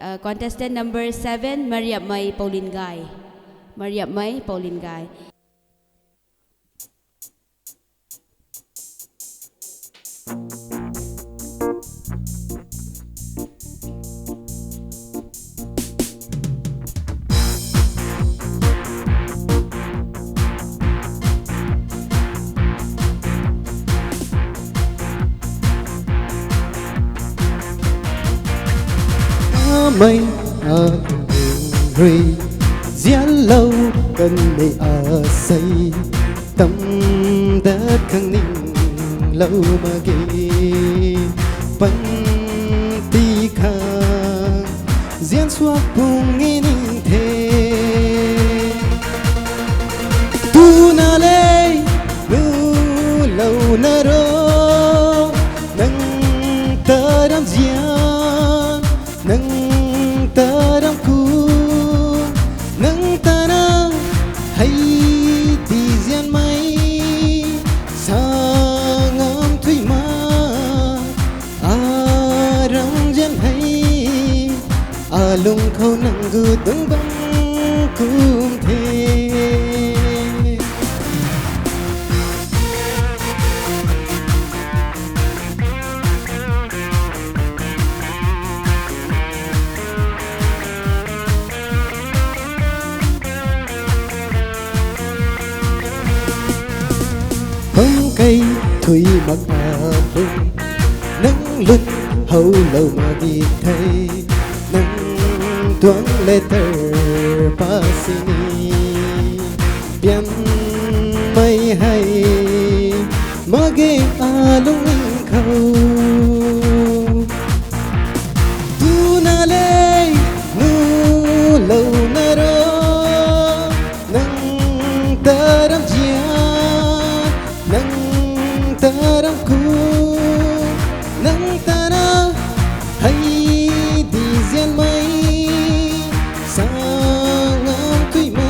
Contestant number 7, Maria May Pauline Guy. Maria May Pauline Guy. Mây người diễn lâu cần để ở xây tâm đất khăng ninh lâu mà ghi vẫn ti khang diễn suốt vùng nghi ninh thế tu na lê nu lâu na rô nâng tơ đam diễn nâng ta đam cu nâng ta na hay đi diễn máy sang ngắm thủy ma răng diễn hay lung khâu nâng gư đứng băng cùng thế bóng cây thủy mặc lưng nắng lưng hầu lâu mà đi thấy nắng tuấn lê tờ pasini biên mây hay mà ghé lung khâu tu na lê nu lâu na rô nắng ta đam nâng ta đam cu nâng ta na hay đi diễn máy sang ngắm thủy ma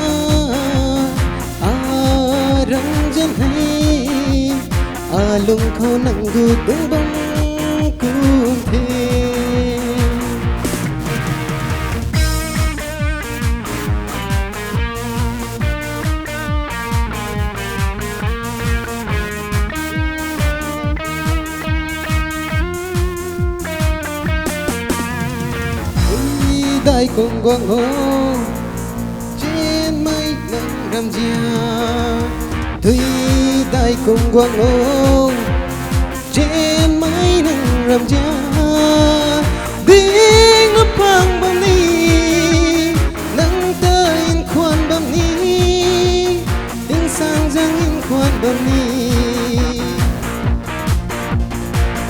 răng diễn hay lung khâu nâng gư đứng bóng cùng thế đại cùng quang hô trên mây nắng rằm rìa thủy đại cùng quang hô trên mây nắng rằm rìa đi ngấp phang bầm ni nắng tới in khoan bầm ni tiếng sang giang in khoan bầm ni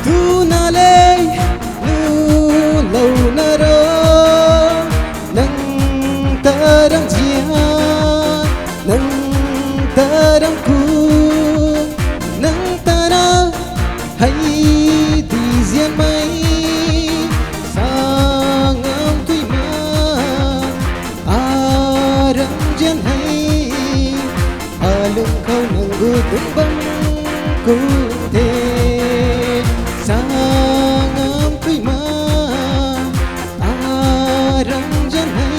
tu na lê nu lâu na rô ta đang diễn nâng ta đang cu nâng ta đã hay đi diễn máy sang ngắm thủy ma răng diễn hay lưng khâu nâng gư đứng bóng cùng thế sang ngắm thủy ma răng diễn hay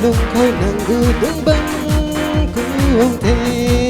lung khâu nâng gư đứng băng cùng thế